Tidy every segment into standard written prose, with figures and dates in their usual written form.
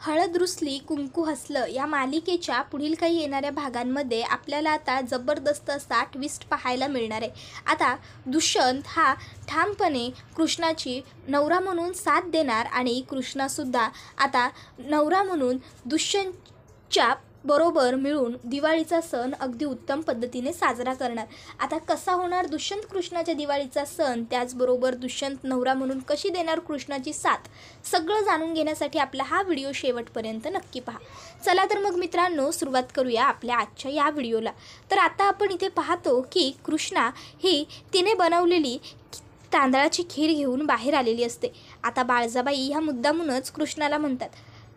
हळद रुसली कुंकू हसलं या मालिकेच्या पुढील काही येणाऱ्या भागांमध्ये आपल्याला आता जबरदस्त असा ट्विस्ट पाहायला मिळणार आहे। आता दुष्यंत हा ठामपणे कृष्णाची नवरा म्हणून साथ देणार आणि कृष्णासुद्धा आता नवरा म्हणून दुष्यंतच्या बरोबर मिळून दिवाळीचा सण अगदी उत्तम पद्धतीने साजरा करणार। आता कसा होणार दुष्यंत कृष्णाच्या दिवाळीचा सण, त्याचबरोबर दुष्यंत नवरा म्हणून कशी देणार कृष्णाची साथ, सगळं जाणून घेण्यासाठी आपला हा व्हिडिओ शेवटपर्यंत नक्की पहा। चला तर मग मित्रांनो, सुरुवात करूया आपल्या आजच्या या व्हिडिओला। तर आता आपण इथे पाहतो की कृष्णा ही तिने बनवलेली तांदळाची खीर घेऊन बाहेर आलेली असते। आता बाळजाबाई ह्या मुद्दामूनच कृष्णाला म्हणतात,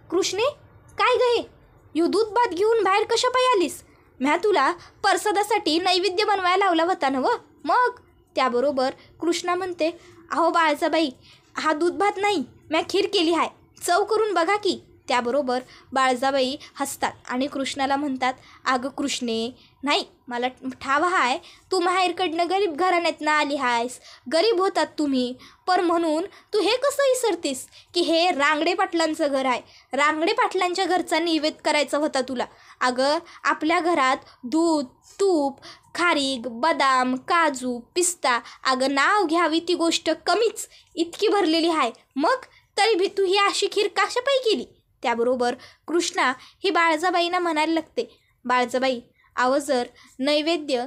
कृष्णे काय गं हे दूध भात घेऊन बाहेर कशा पायी आलीस? म्या तुला प्रसादासाठी नैवेद्य बनवायला लावला होता ना व मग? त्याबरोबर कृष्णा म्हणते, अहो बाळजाबाई, हा दूध भात नाही, म्या खीर केली आहे, चव करून बघा की। त्याबरोबर बाळजाबाई हसतात आणि कृष्णाला म्हणतात, अगं कृष्णे नाही, मला ठाव आहे तू माहेरकडनं गरीब घराण्यातनं आली आहेस, गरीब होतात तुम्ही, पर म्हणून तू हे कसं विसरतीस की हे रांगडे पाटलांचं घर आहे, रांगडे पाटलांच्या घरचा नैवेद्य करायचा होता तुला। अगं आपल्या घरात दूध, तूप, खारीक, बदाम, काजू, पिस्ता, अगं नाव घ्यावी ती गोष्ट कमीच इतकी भरलेली आहे, मग तरी भी तू ही अशी खीर कशापायी केली? त्याबरोबर कृष्णा ही बाळजाबाईंना म्हणायला लागते, बाळजाबाई अहो जर नैवेद्य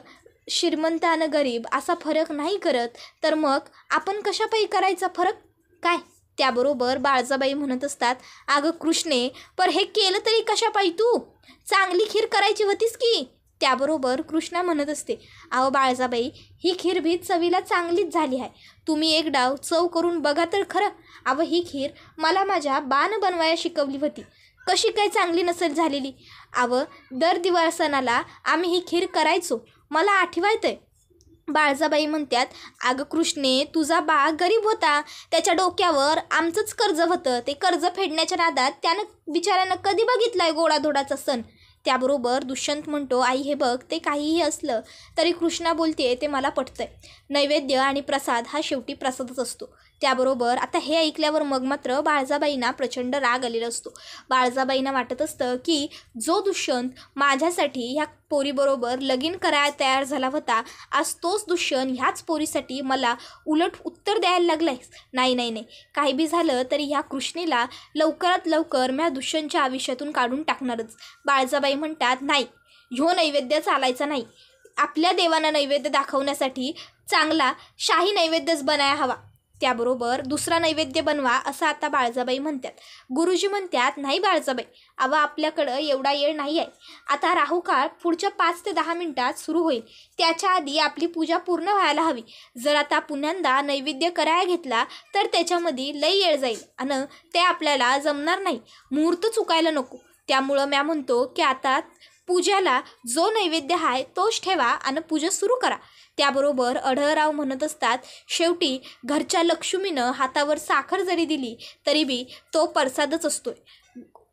श्रीमंत आणि गरीब असा फरक नाही करत तर मग आपण कशापायी करायचा फरक काय? त्याबरोबर बाळजाबाई म्हणत असतात, अगं कृष्णे पर हे केलं तरी कशापायी, तू चांगली खीर करायची होतीस की। त्याबरोबर कृष्णा म्हणत असते, अहो बाळजाबाई ही खीर भी चवीला चांगलीच झाली आहे, तुम्ही एक डाव चव करून बघा तर खरं। अहो ही खीर मला माझ्या बाण बनवायला शिकवली होती, कशी काय चांगली नसेल झालेली? अहो दर दिवाळ सणाला आम्ही ही खीर करायचो, मला आठवायतंय। बाळजाबाई म्हणतात, अगं कृष्णे तुझा बा गरीब होता, त्याच्या डोक्यावर आमचंच कर्ज होतं, ते कर्ज फेडण्याच्या नादात त्यानं बिचाऱ्यानं कधी बघितलाय गोडाधोडाचा सण? त्याबरोबर दुष्यंत म्हणतो, आई हे बघ ते काहीही असलं तरी कृष्णा बोलते ते मला पटतंय, नैवेद्य आणि प्रसाद हा शेवटी प्रसादच असतो। त्याबरोबर आता हे ऐकल्यावर मग मात्र बाळजाबाईंना प्रचंड राग आलेला असतो। बाळजाबाईंना वाटत असतं की जो दुष्यंत माझ्यासाठी ह्या पोरीबरोबर लगीन करायला तयार झाला होता, आज तोच दुष्यंत ह्याच पोरीसाठी मला उलट उत्तर द्यायला लागलाय। नाही नाही नाही, काही बी झालं तरी ह्या कृष्णेला लवकरात लवकर मी दुष्यंतच्या आयुष्यातून काढून टाकणारच। बाळजाबाई म्हणतात, नाही ह्यो नैवेद्य चालायचा नाही, आपल्या देवांना नैवेद्य दाखवण्यासाठी चांगला शाही नैवेद्यच बनाया हवा, त्याबरोबर दुसरा नैवेद्य बनवा असं आता बाळजाबाई म्हणतात। गुरुजी म्हणतात, नाही बाळजाबाई, अव आपल्याकडं एवढा वेळ नाही आहे, आता राहुकाळ पुढच्या 5 ते 10 मिनिटात सुरू होईल, त्याच्या आधी आपली पूजा पूर्ण व्हायला हवी, जर आता पुन्यांदा नैवेद्य करायला घेतला तर त्याच्यामध्ये लई वेळ जाईल आणि ते आपल्याला जमणार नाही, मुहूर्त चुकायला नको। त्यामुळं म्या म्हणतो की आता पूजाला जो नैवेद्य आहे तोच ठेवा आणि पूजा सुरू करा। त्याबरोबर अढळराव म्हणत असतात, शेवटी घरच्या लक्ष्मीनं हातावर साखर जरी दिली तरी बी तो प्रसादच असतोय,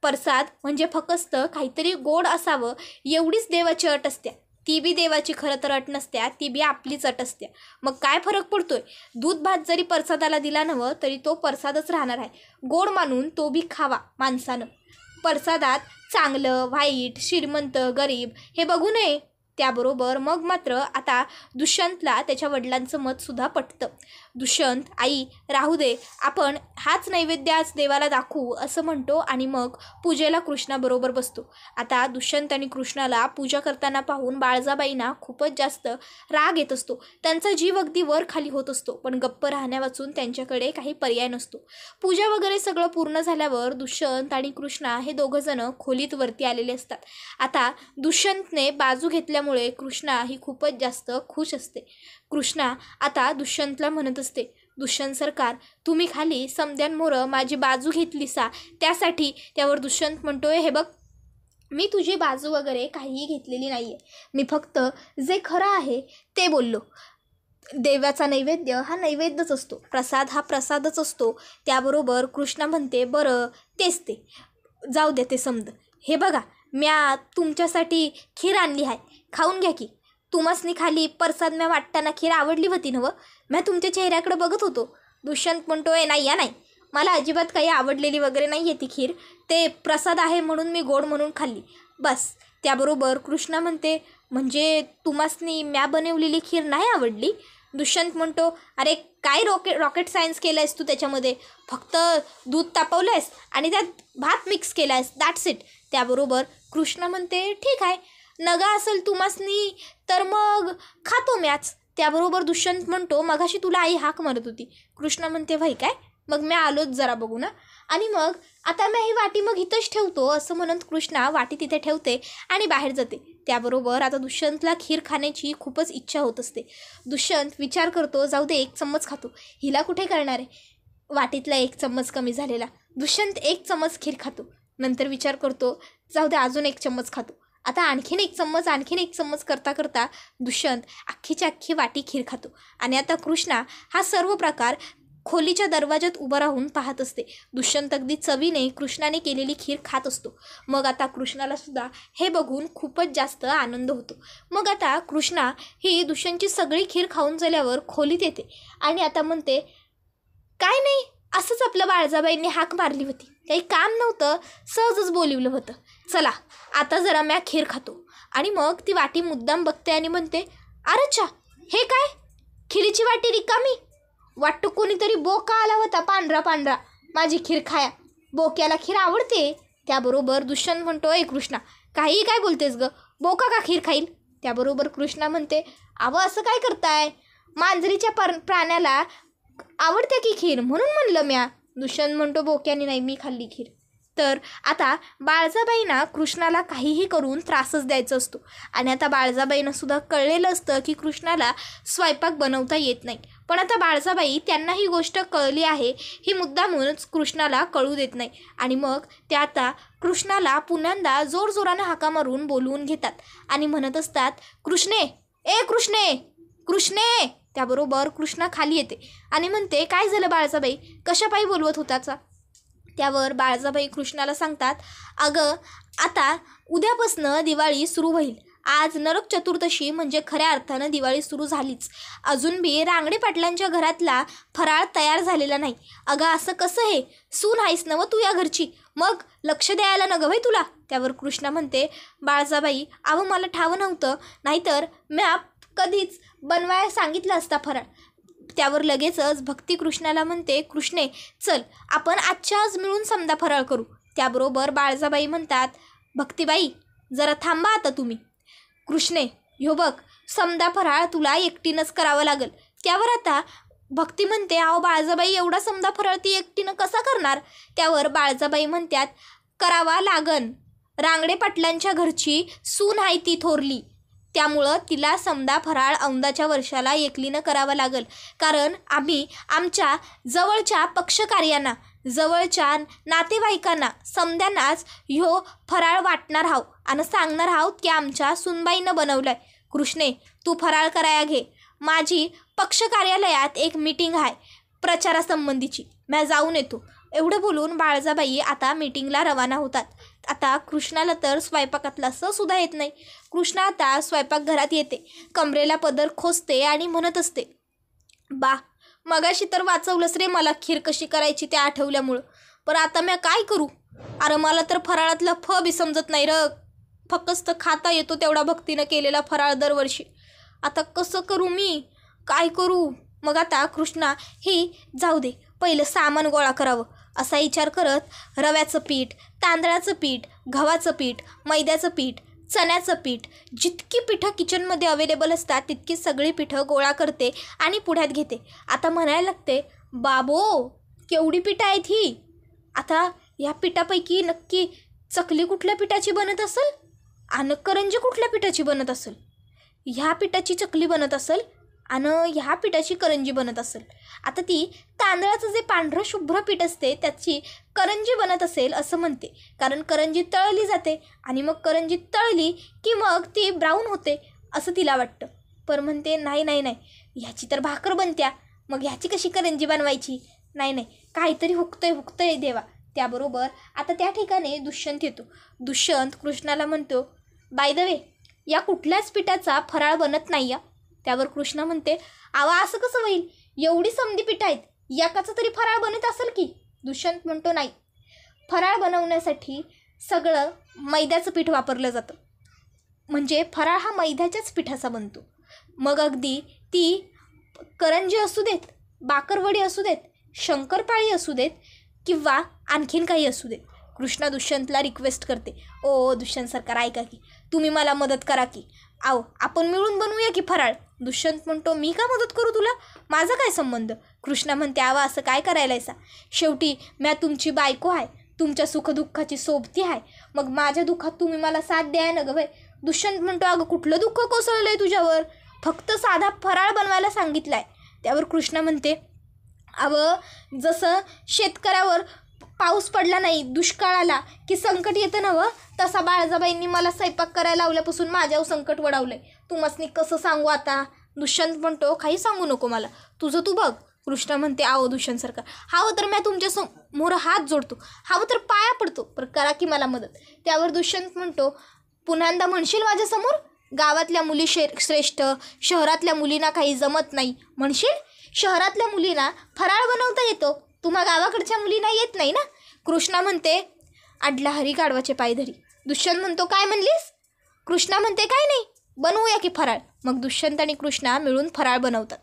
प्रसाद म्हणजे फक्त काहीतरी गोड असावं एवढीच देवाची अट असते, ती बी देवाची खरं तर अट नसत्या, ती बी आपलीच अट असते। मग काय फरक पडतोय, दूध भात जरी प्रसादाला दिला नव्हं तरी तो प्रसादच राहणार आहे, गोड मानून तो बी खावा माणसानं, प्रसादात चांगलं वाईट श्रीमंत गरीब हे बघू नये। त्याबरोबर मग मात्र आता दुष्यंतला त्याच्या वडिलांचं मतसुद्धा पटतं। दुष्यंत आई राहू दे, आपण हाच नैवेद्य आज देवाला दाखवू असं म्हणतो आणि मग पूजेला कृष्णाबरोबर बसतो। आता दुष्यंत आणि कृष्णाला पूजा करताना पाहून बाळजाबाईंना खूपच जास्त राग येत असतो, त्यांचा जीव अगदी वर खाली होत असतो, पण गप्प राहण्या वाचून त्यांच्याकडे काही पर्याय नसतो। पूजा वगैरे सगळं पूर्ण झाल्यावर दुष्यंत आणि कृष्णा हे दोघंजण खोलीत वरती आलेले असतात। आता दुष्यंतने बाजू घेतल्यामुळे कृष्णा ही खूपच जास्त खुश असते। कृष्णा आता दुष्यंतला म्हणत असते, दुष्यंत सरकार तुम्ही खाली समद्यांमोरं माझी बाजू घेतली सा त्यासाठी। त्यावर दुष्यंत म्हणतोय, हे बघ मी तुझी बाजू वगैरे काहीही घेतलेली नाही आहे, मी फक्त जे खरं आहे ते बोललो, देवाचा नैवेद्य हा नैवेद्यच असतो, प्रसाद हा प्रसादच असतो। त्याबरोबर कृष्णा म्हणते, बरं तेच ते जाऊ दे ते समद, हे बघा म्या तुमच्यासाठी खीर आणली आहे, खाऊन घ्या की, तुमसनी खाली प्रसाद म्या वाटताना खीर आवडली होती ना व, म्या तुमच्या चेहऱ्याकडे बघत होतो। दुष्यंत म्हणतोय, नाही या नाही, मला अजिबात काही आवडलेली वगैरे नाही आहे ती खीर, ते प्रसाद आहे म्हणून मी गोड म्हणून खाल्ली बस. त्याबरोबर कृष्णा म्हणते, म्हणजे तुम्हासनी म्या बनवलेली खीर नाही आवडली? दुष्यंत म्हणतो, अरे काय रॉकेट सायन्स केलं आहेस तू त्याच्यामध्ये, फक्त दूध तापवलं आहेस आणि त्यात भात मिक्स केला आहेस, दॅट्स इट. त्याबरोबर कृष्णा म्हणते, ठीक आहे, नगा असेल तुम्हासनी तर मग खातो म्याच. त्याबरोबर दुष्यंत म्हणतो, मगाशी तुला आई हाक मारत होती. कृष्णा म्हणते, भाई काय, मग मी आलोच जरा बघू ना. आणि मग आता मी ही वाटी मग इथंच ठेवतो असं म्हणत कृष्णा वाटी तिथे ठेवते आणि बाहेर जाते. त्याबरोबर आता दुष्यंतला खीर खाण्याची खूपच इच्छा होत असते. दुष्यंत विचार करतो, जाऊ दे 1 चम्मच खातो, हिला कुठे करणार आहे. वाटीतला 1 चम्मच कमी झालेला. दुष्यंत 1 चम्मच खीर खातो. नंतर विचार करतो, जाऊ दे अजून 1 चम्मच खातो. आता आणखीन 1 चम्मच करता करता दुष्यंत अख्खीच्या अख्खी वाटी खीर खातो. आणि आता कृष्णा हा सर्व प्रकार खोलीच्या दरवाज्यात उभं राहून पाहत असते. दुष्यंत अगदी चवीने कृष्णाने केलेली खीर खात असतो. मग आता कृष्णाला सुद्धा हे बघून खूपच जास्त आनंद होतो. मग आता कृष्णा ही दुष्यंतची सगळी खीर खाऊन झाल्यावर खोलीत येते आणि आता म्हणते, काय नाही, असंच आपलं बाळजाबाईंनी हाक मारली होती, काही काम नव्हतं, सहजच बोलिवलं होतं, चला आता जरा म्या खीर खातो. आणि मग ती वाटी मुद्दाम बघते आणि म्हणते, अरेच्छा, हे काय, खिरीची वाटी रिकामी, वाटतं कोणीतरी बोका आला होता पांढरा पांढरा माझी खीर खाया, बोक्याला खीर आवडते. त्याबरोबर दुष्यंत म्हणतो, ए कृष्णा, काही काय बोलतेस ग, बोका का खीर खाईल. त्याबरोबर कृष्णा म्हणते, अवं असं काय करताय, मांजरीच्या प्राण्याला आवडते की खीर म्हणून म्हणलं म्या. दुष्यंत म्हणतो, बोक्याने नाही मी खाल्ली खीर. तर आता बाळजाबाईंना कृष्णाला काहीही करून त्रासच द्यायचा असतो. आणि आता बाळजाबाईंना सुद्धा कळलेलं असतं की कृष्णाला स्वयंपाक बनवता येत नाही. पण आता बाळजाबाई त्यांना ही गोष्ट कळली आहे ही मुद्दामूनच कृष्णाला कळू देत नाही. आणि मग त्या आता कृष्णाला पुन्हा जोरजोरानं हाका मारून बोलवून घेतात आणि म्हणत असतात, कृष्णे, ए कृष्णे, कृष्णे. त्याबरोबर कृष्णा खाली येते आणि म्हणते, काय झालं बाळजाबाई, कशापायी बोलवत होताचा. त्यावर बाळजाबाई कृष्णाला सांगतात, अगं आता उद्यापासनं दिवाळी सुरू होईल, आज नरक चतुर्दशी म्हणजे खऱ्या अर्थानं दिवाळी सुरू झालीच, अजून बी रांगडे पाटलांच्या घरातला फराळ तयार झालेला नाही. अगं असं कसं हे, सून आहेस नवं तू या घरची, मग लक्ष द्यायला न गं तुला. त्यावर कृष्णा म्हणते, बाळजाबाई अहो मला ठावं नव्हतं, नाहीतर म्या कधीच बनवायला सांगितलं असता फराळ. त्यावर लगेचच भक्ती कृष्णाला म्हणते, कृष्णे चल आपण आजच्या आज मिळून समदा फराळ करू. त्याबरोबर बाळजाबाई म्हणतात, भक्तीबाई जरा थांबा आता तुम्ही. कृष्णे ह्यो बघ, समदा फराळ तुला एकटीनंच करावं लागेल. त्यावर आता भक्ती म्हणते, अहो बाळजाबाई एवढा समदा फराळ ती एकटीनं कसा करणार. त्यावर बाळजाबाई म्हणतात, करावा लागन, रांगडे पाटलांच्या घरची सून आहे ती थोरली, त्यामुळं तिला समदा फराळ औंदाच्या वर्षाला एकलीनं करावं लागेल, कारण आम्ही आमच्या जवळच्या पक्षकार्यांना, जवळच्या नातेवाईकांना समद्यांनाच ह्यो फराळ वाटणार आहोत आणि सांगणार आहोत की आमच्या सुनबाईनं बनवलाय. कृष्णे तू फराळ कराया घे, माझी पक्ष कार्यालयात एक मीटिंग आहे प्रचारासंबंधीची, मी जाऊन येतो. एवढं बोलून बाळजाबाई आता मीटिंगला रवाना होतात. आता कृष्णाला तर स्वयंपाकातला सुद्धा येत नाही. कृष्णा आता स्वयंपाकघरात येते, कमरेला पदर खोचते आणि म्हणत असते, बा मगाशी तर वाचवलंस रे मला खीर कशी करायची त्या आठवल्यामुळं, पण आता मी काय करू. अरे मला तर फराळातलं फ बी समजत नाही र, फक्त खाता येतो तेवढा भक्तीनं केलेला फराळ दरवर्षी. आता कसं करू मी, काय करू. मग आता कृष्णा ही जाऊ दे पहिलं सामान गोळा करावं असा विचार करत रव्याचं पीठ, तांदळाचं पीठ, गव्हाचं पीठ, मैद्याचं पीठ, चण्याचं पीठ, जितकी पिठं किचनमध्ये अवेलेबल असतात तितकी सगळी पिठं गोळा करते आणि पुढ्यात घेते. आता म्हणायला लागते, बाबो केवढी पिठं आहेत ही. आता ह्या पिठापैकी नक्की चकली कुठल्या पिठाची बनत असेल आणि करंजी कुठल्या पिठाची बनत असेल. ह्या पिठाची चकली बनत असेल आणि ह्या पिठाची करंजी बनत असेल. आता ती तांदळाचं जे पांढरं शुभ्र पीठ असते त्याची करंजी बनत असेल असं म्हणते, कारण करंजी तळली जाते आणि मग करंजी तळली की मग ती ब्राऊन होते असं तिला वाटतं. पण म्हणते नाही नाही नाही, ह्याची तर भाकर बनत्या, मग ह्याची कशी करंजी बनवायची. नाही नाही, काहीतरी हुकतंय देवा. त्याबरोबर आता त्या ठिकाणी दुष्यंत येतो. दुष्यंत कृष्णाला म्हणतो, बाय द वे या कुठल्याच पिठाचा फराळ बनत नाही या. त्यावर कृष्ण म्हणते, आवा असं कसं होईल, एवढी समधी पिठं आहेत, एकाचं तरी फराळ बनत असेल की. दुष्यंत म्हणतो नाही, फराळ बनवण्यासाठी सगळं मैद्याचं पीठ वापरलं जातं, म्हणजे फराळ हा मैद्याच्याच पिठाचा बनतो. मग अगदी ती करंजी असू देत, बाकरवडी असू देत, शंकरपाळी असू देत किंवा आणखीन काही असू देत. कृष्णा दुष्यंतला रिक्वेस्ट करते, ओ दुष्यंत सरकार ऐका की, तुम्ही मला मदत करा की, आओ आपण मिळून बनवूया की फराळ. दुष्यंत म्हणतो, मी का मदत करू तुला, माझा काय संबंध. कृष्णा म्हणते, आवा असं काय करायलायसा, शेवटी म्या तुमची बायको आहे, तुमच्या सुखदुःखाची सोबती आहे, मग माझ्या दुःखात तुम्ही मला साथ द्याय ना गं बाई. दुष्यंत म्हणतो, अगं कुठलं दुःख कोसळलंय तुझ्यावर, फक्त साधा फराळ बनवायला सांगितलाय. त्यावर कृष्णा म्हणते, अवं जसं शेतकऱ्यावर पाऊस पडला नाही, दुष्काळ आला की संकट येतं नवं, तसा बाळजाबाईंनी मला स्वयंपाक करायला लावल्यापासून माझ्यावर संकट वडावलंय. तुम्हासनी कसं सांगू आता. दुष्यंत म्हणतो, काही सांगू नको मला, तुझं तू बघ. कृष्णा म्हणते, आहो दुष्यंत सरकार, हावं तर मी तुमच्या समोर हात जोडतो, हावं तर पाया पडतो, पर करा की मला मदत. त्यावर दुष्यंत म्हणतो, पुन्हांदा म्हणशील माझ्यासमोर, गावातल्या मुली श्रेष्ठ, शहरातल्या मुलींना काही जमत नाही म्हणशील. शहरातल्या मुलींना फराळ बनवता येतो, तुम्हा गावाकडच्या मुलींना येत नाही ना. कृष्णा म्हणते, अडला हरी गाढवाचे पाय धरी. दुष्यंत म्हणतो, काय म्हणलीस. कृष्णा म्हणते, काय नाही, बनवूया की फराळ. मग दुष्यंत आणि कृष्णा मिळून फराळ बनवतात.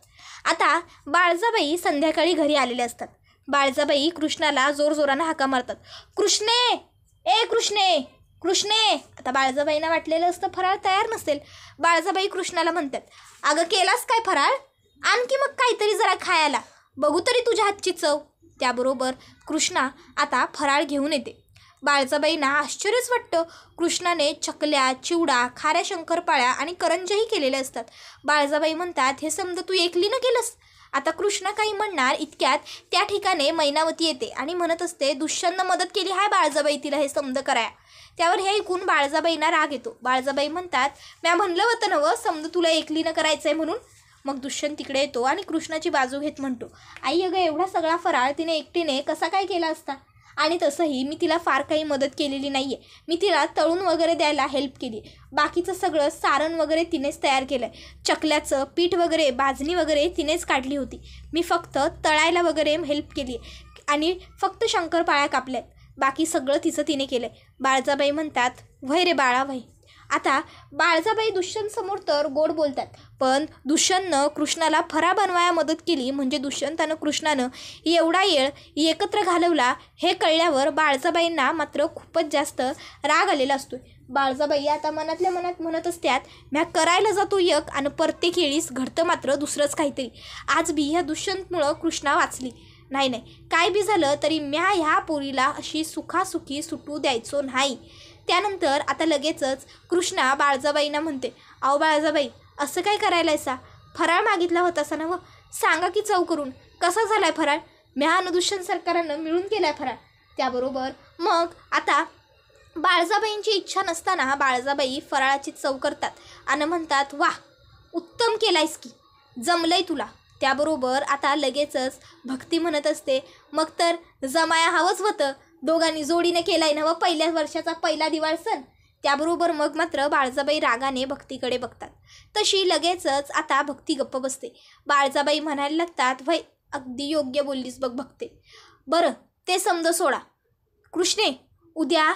आता बाळजाबाई संध्याकाळी घरी आलेले असतात. बाळजाबाई कृष्णाला जोरजोरानं हाका मारतात, कृष्णे, ए कृष्णे, कृष्णे. आता बाळजाबाईंना वाटलेलं असतं फराळ तयार नसेल. बाळजाबाई कृष्णाला म्हणतात, अगं केलास काय फराळ, आणखी मग काहीतरी जरा खायला, बघू तरी तुझ्या हातची चव. त्याबरोबर कृष्णा आता फराळ घेऊन येते. बाळजाबाईंना आश्चर्यच वाटतं. कृष्णाने चकल्या, चिवडा, खाऱ्या शंकरपाळ्या आणि करंज्याही केलेल्या असतात. बाळजाबाई म्हणतात, हे समजा तू एकलीनं केलंस. आता कृष्णा काही म्हणणार इतक्यात त्या ठिकाणी मैनावती येते आणि म्हणत असते, दुष्यंतनं मदत केली हाय बाळजाबाई तिला हे समज कराया. त्यावर हे ऐकून बाळजाबाईंना राग येतो. बाळजाबाई म्हणतात, म्या म्हणलं होतं नवं समजा तुला एकलीनं करायचं आहे म्हणून. मग दुष्यंत तिकडे येतो आणि कृष्णाची बाजू घेत म्हणतो, आई अगं एवढा सगळा फराळ तिने एकटीने कसा काय केला असता, आणि तसंही मी तिला फार काही मदत केलेली नाही आहे. मी तिला तळून वगैरे द्यायला हेल्प केली, बाकीचं सगळं सारण वगैरे तिनेच तयार केलं आहे, चकल्याचं पीठ वगैरे भाजणी वगैरे तिनेच काढली होती, मी फक्त तळायला वगैरे हेल्प केली आणि फक्त शंकरपाळ्या कापल्या आहेत, बाकी सगळं तिचं तिने केलं आहे. बाळजाबाई म्हणतात, वय रे बाळा वय. आता बाळजाबाई दुष्यंतसमोर तर गोड बोलतात, पण दुष्यंतनं कृष्णाला फराळ बनवायला मदत केली म्हणजे दुष्यंतानं कृष्णानं एवढा वेळ एकत्र घालवला हे कळल्यावर बाळजाबाईंना मात्र खूपच जास्त राग आलेला असतो. बाळजाबाई आता मनातल्या मनात म्हणत असतात, म्या करायला जातो एक आणि प्रत्येक वेळीस घडतं मात्र दुसरंच काहीतरी. आज बी ह्या दुष्यंतमुळं कृष्णा वाचली. नाही, काय बी झालं तरी म्या ह्या पोरीला अशी सुखासुखी सुटू द्यायचो नाही. त्यानंतर आता लगेचच कृष्णा बाळजाबाईंना म्हणते, अहो बाळजाबाई असं काय करायलायसा, फराळ मागितला होता असा ना व, सांगा की चव करून कसा झालाय फराळ, म्या आणि दुष्यंत सरकारानं मिळून केलाय फराळ. त्याबरोबर मग आता बाळजाबाईंची इच्छा नसताना बाळजाबाई फराळाची चव करतात आणि म्हणतात, वाह उत्तम केलायस की, जमलंय तुला. त्याबरोबर आता लगेचच भक्ती म्हणत असते, मग तर जमाया हवंच होतं, दोघांनी जोडीने केलाय ना व पहिल्या वर्षाचा पहिला दिवाळ सण. त्याबरोबर मग मात्र बाळजाबाई रागाने भक्तीकडे बघतात. तशी लगेचच आता भक्ती गप्प बसते. बाळजाबाई म्हणायला लागतात, वय अगदी योग्य बोललीस बघ भक्ते, बरं ते समज सोडा. कृष्णे उद्या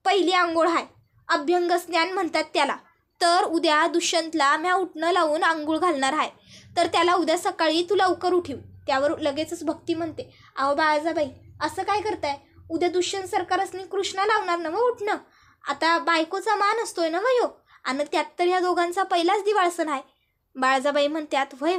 पहिली आंघोळ आहे, अभ्यंग स्नान म्हणतात त्याला, तर उद्या दुष्यंतला म्या उठणं लावून आंघोळ घालणार आहे, तर त्याला उद्या सकाळी तू लवकर उठीव. त्यावर लगेचच भक्ती म्हणते, अहो बाळजाबाई असं काय करताय, उद्या दुष्यंत सरकारसनी कृष्णा लावणार ना मग उठणं, आता बायकोचा मान असतोय ना वयो, आणि त्यात तर ह्या दोघांचा पहिलाच दिवाळ सण आहे. बाळजाबाई म्हणतात, वय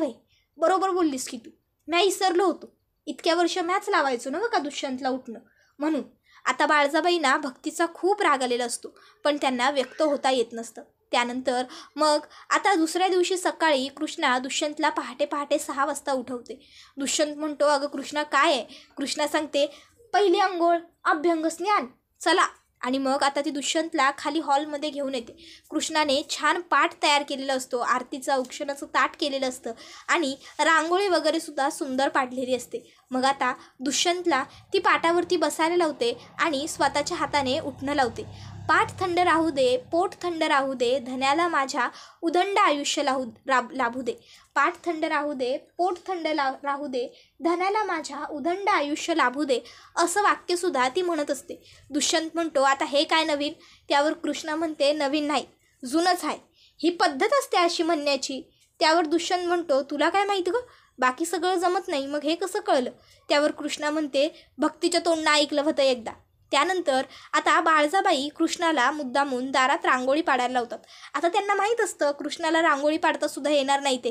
बरोबर बोललीस की तू, म्या विसरलो होतो, इतक्या वर्ष मॅच लावायचो ना का दुष्यंतला उठणं म्हणून. आता बाळजाबाईंना भक्तीचा खूप राग आलेला असतो, पण त्यांना व्यक्त होता येत नसतं. त्यानंतर मग आता दुसऱ्या दिवशी सकाळी कृष्णा दुष्यंतला पहाटे 6 वाजता उठवते. दुष्यंत म्हणतो, अगं कृष्णा काय आहे. कृष्णा सांगते, पहिली अंघोळ, अभ्यंग स्नान, चला. आणि मग आता ती दुष्यंतला खाली हॉलमध्ये घेऊन येते. कृष्णाने छान पाट तयार केलेला असतो, आरतीचं औक्षणाचं ताट केलेलं असतं आणि रांगोळी वगैरे सुद्धा सुंदर पाडलेली असते. मग आता दुष्यंतला ती पाटावरती बसायला लावते आणि स्वतःच्या हाताने उठणं लावते. पाठ थंड राहू दे, पोट थंड राहू दे, धन्याला माझ्या उदंड आयुष्य लाभू दे. पाठ थंड राहू दे, पोट थंड राहू दे, धन्याला माझ्या उदंड आयुष्य लाभू दे, असं वाक्यसुद्धा ती म्हणत असते. दुष्यंत म्हणतो, आता हे काय नवीन? त्यावर कृष्णा म्हणते, नवीन नाही, जुनंच आहे. ही पद्धत असते अशी म्हणण्याची. त्यावर दुष्यंत म्हणतो, तुला काय माहिती गं, बाकी सगळं जमत नाही, मग हे कसं कळलं? त्यावर कृष्णा म्हणते, भक्तीच्या तोंडनं ऐकलं होतं एकदा. त्यानंतर आता बाळजाबाई कृष्णाला मुद्दामून दारात रांगोळी पाडायला लावतात. आता त्यांना माहीत असतं कृष्णाला रांगोळी पाडता सुद्धा येणार नाही ते,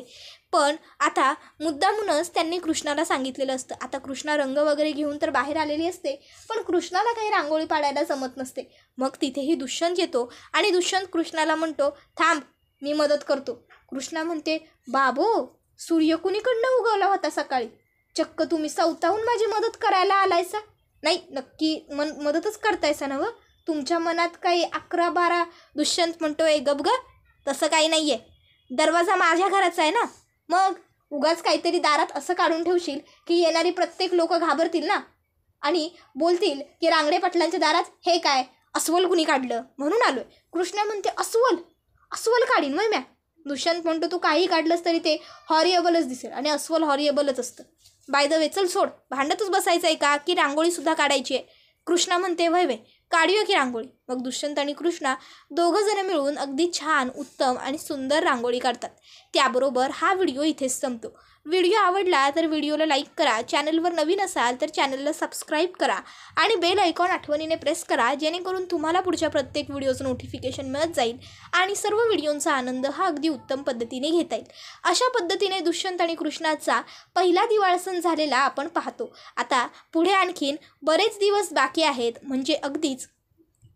पण आता मुद्दामूनच त्यांनी कृष्णाला सांगितलेलं असतं. आता कृष्णा रंग वगैरे घेऊन तर बाहेर आलेली असते, पण कृष्णाला काही रांगोळी पाडायला जमत नसते. मग तिथेही दुष्यंत येतो आणि दुष्यंत कृष्णाला म्हणतो, थांब, मी मदत करतो. कृष्णा म्हणते, बाबो, सूर्य कुणीकडनं उगवला होता सकाळी? चक्क तुम्ही स्वतःहून माझी मदत करायला आलायसा? नाही, नक्की मदतच करतायसा ना? तुमच्या मनात काही 11-12? दुष्यंत म्हणतो, गप ग, तसं काही नाही आहे. दरवाजा माझ्या घराचा आहे ना, मग उगाच काहीतरी दारात असं काढून ठेवशील की येणारी प्रत्येक लोक घाबरतील ना आणि बोलतील की रांगडे पाटलांच्या दारात हे काय, अस्वल कुणी काढलं म्हणून आलोय. कृष्णा म्हणते, अस्वल काढीन वय म्या. दुष्यंत म्हणतो, तू काही काढलंस तरी ते हॉरिएबलच दिसेल आणि अस्वल हॉरिएबलच असतं. बाय द वे, चल सोड, भांडतच बसायचं आहे का की रांगोळीसुद्धा काढायची आहे? कृष्णा म्हणते, वय काढूया की रांगोळी. मग दुष्यंत आणि कृष्णा दोघंजणं मिळून अगदी छान, उत्तम आणि सुंदर रांगोळी काढतात. त्याबरोबर हा व्हिडिओ इथेच संपतो. व्हिडिओ आवडला तर व्हिडिओला लाईक करा, चॅनलवर नवीन असाल तर चॅनलला सबस्क्राईब करा आणि बेल आयकॉन आठवणीने प्रेस करा, जेणेकरून तुम्हाला पुढच्या प्रत्येक व्हिडिओचं नोटिफिकेशन मिळत जाईल आणि सर्व व्हिडिओंचा आनंद हा अगदी उत्तम पद्धतीने घेता येईल. अशा पद्धतीने दुष्यंत आणि कृष्णाचा पहिला दिवाळ सण झालेला आपण पाहतो. आता पुढे आणखीन बरेच दिवस बाकी आहेत, म्हणजे अगदीच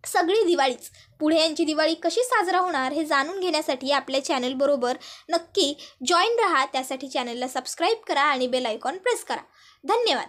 सगळी दिवाळीच. पुढे यांची दिवाळी कशी साजरा होणार हे जाणून घेण्यासाठी आपल्या चॅनलबरोबर नक्की जॉईन रहा. त्यासाठी चॅनलला सबस्क्राईब करा आणि बेल आयकॉन प्रेस करा. धन्यवाद.